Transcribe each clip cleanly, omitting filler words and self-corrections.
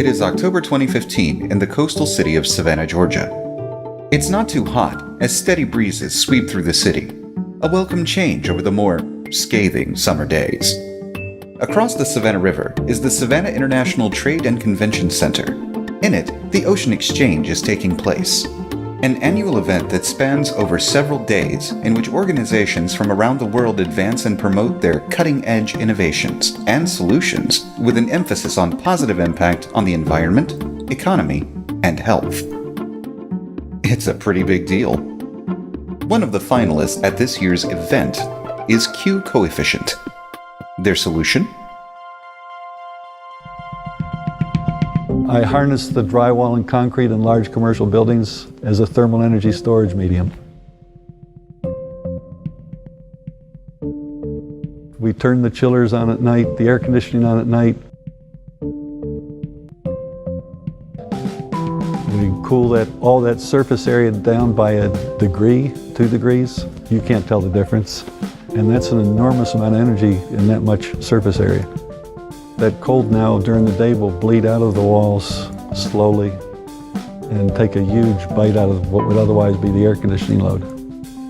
It is October 2015 in the coastal city of Savannah, Georgia. It's not too hot as steady breezes sweep through the city, a welcome change over the more scathing summer days. Across the Savannah River is the Savannah International Trade and Convention Center. In it, the Ocean Exchange is taking place, an annual event that spans over several days in which organizations from around the world advance and promote their cutting-edge innovations and solutions with an emphasis on positive impact on the environment, economy, and health. It's a pretty big deal. One of the finalists at this year's event is QCoefficient. Their solution? I harness the drywall and concrete in large commercial buildings as a thermal energy storage medium. We turn the chillers on at night, the air conditioning on at night. We cool all that surface area down by a degree, 2 degrees. You can't tell the difference. And that's an enormous amount of energy in that much surface area. That cold now during the day will bleed out of the walls slowly and take a huge bite out of what would otherwise be the air conditioning load.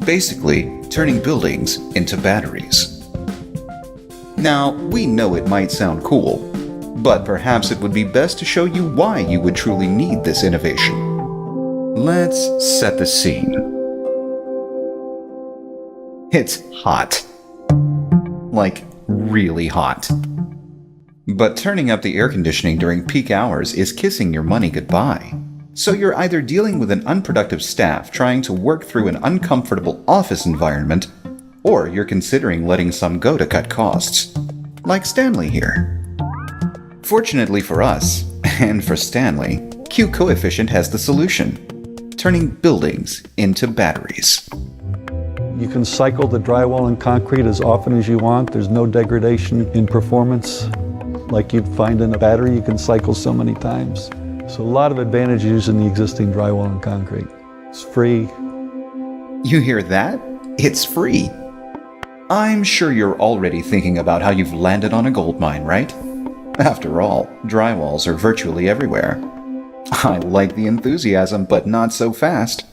Basically, turning buildings into batteries. Now, we know it might sound cool, but perhaps it would be best to show you why you would truly need this innovation. Let's set the scene. It's hot. Like, really hot. But turning up the air conditioning during peak hours is kissing your money goodbye. So you're either dealing with an unproductive staff trying to work through an uncomfortable office environment, or you're considering letting some go to cut costs. Like Stanley here. Fortunately for us, and for Stanley, QCoefficient has the solution: turning buildings into batteries. You can cycle the drywall and concrete as often as you want. There's no degradation in performance. Like you'd find in a battery, you can cycle so many times. So a lot of advantages in the existing drywall and concrete. It's free. You hear that? It's free. I'm sure you're already thinking about how you've landed on a gold mine, right? After all, drywalls are virtually everywhere. I like the enthusiasm, but not so fast.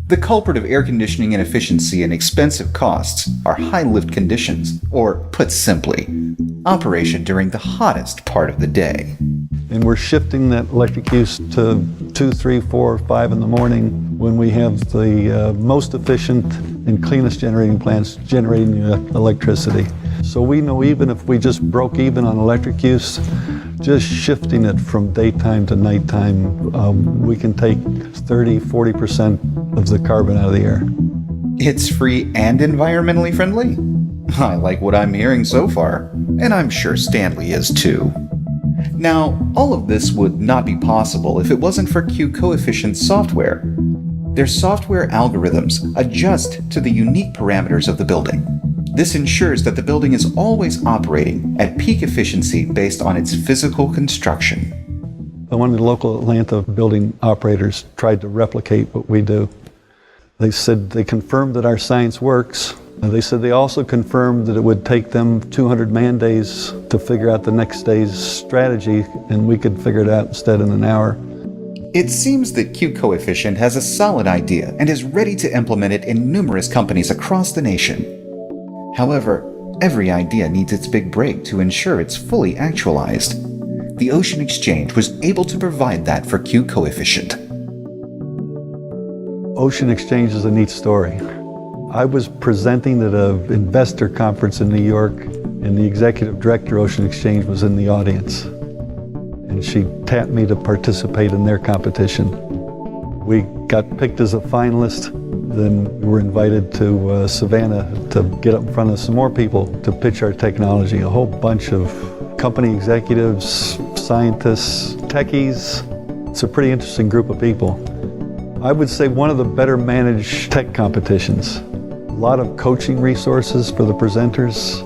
The culprit of air conditioning inefficiency and expensive costs are high lift conditions, or put simply, operation during the hottest part of the day. And we're shifting that electric use to 2, 3, 4, 5 in the morning when we have the most efficient and cleanest generating plants generating electricity. So we know even if we just broke even on electric use, just shifting it from daytime to nighttime, we can take 30–40% of the carbon out of the air. It's free and environmentally friendly? I like what I'm hearing so far, and I'm sure Stanley is too. Now, all of this would not be possible if it wasn't for QCoefficient software. Their software algorithms adjust to the unique parameters of the building. This ensures that the building is always operating at peak efficiency based on its physical construction. One of the local Atlanta building operators tried to replicate what we do. They said they confirmed that our science works. They said they also confirmed that it would take them 200 man days to figure out the next day's strategy, and we could figure it out instead in an hour. It seems that QCoefficient has a solid idea and is ready to implement it in numerous companies across the nation. However, every idea needs its big break to ensure it's fully actualized. The Ocean Exchange was able to provide that for QCoefficient. Ocean Exchange is a neat story. I was presenting at an investor conference in New York, and the executive director of Ocean Exchange was in the audience. And she tapped me to participate in their competition. We got picked as a finalist. Then we were invited to Savannah to get up in front of some more people to pitch our technology. A whole bunch of company executives, scientists, techies. It's a pretty interesting group of people. I would say one of the better managed tech competitions. A lot of coaching resources for the presenters,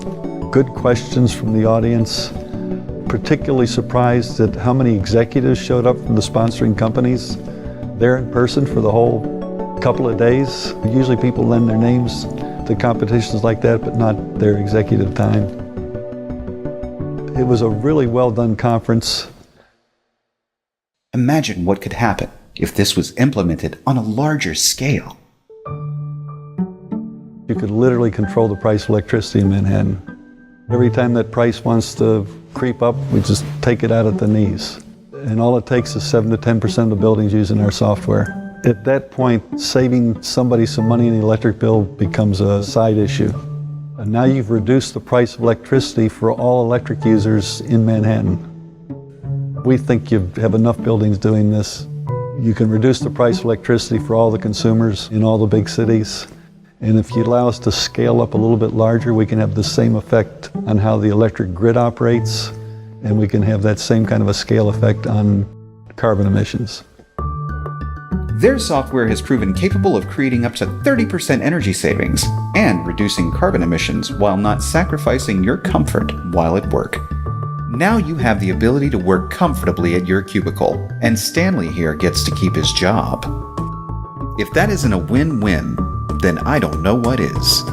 good questions from the audience. Particularly surprised at how many executives showed up from the sponsoring companies. They're in person for the whole couple of days. Usually people lend their names to competitions like that, but not their executive time. It was a really well done conference. Imagine what could happen if this was implemented on a larger scale. You could literally control the price of electricity in Manhattan. Every time that price wants to creep up, we just take it out at the knees. And all it takes is 7 to 10% of the buildings using our software. At that point, saving somebody some money in the electric bill becomes a side issue. And now you've reduced the price of electricity for all electric users in Manhattan. We think you have enough buildings doing this. You can reduce the price of electricity for all the consumers in all the big cities. And if you allow us to scale up a little bit larger, we can have the same effect on how the electric grid operates, and we can have that same kind of a scale effect on carbon emissions. Their software has proven capable of creating up to 30% energy savings and reducing carbon emissions while not sacrificing your comfort while at work. Now you have the ability to work comfortably at your cubicle, and Stanley here gets to keep his job. If that isn't a win-win, then I don't know what is.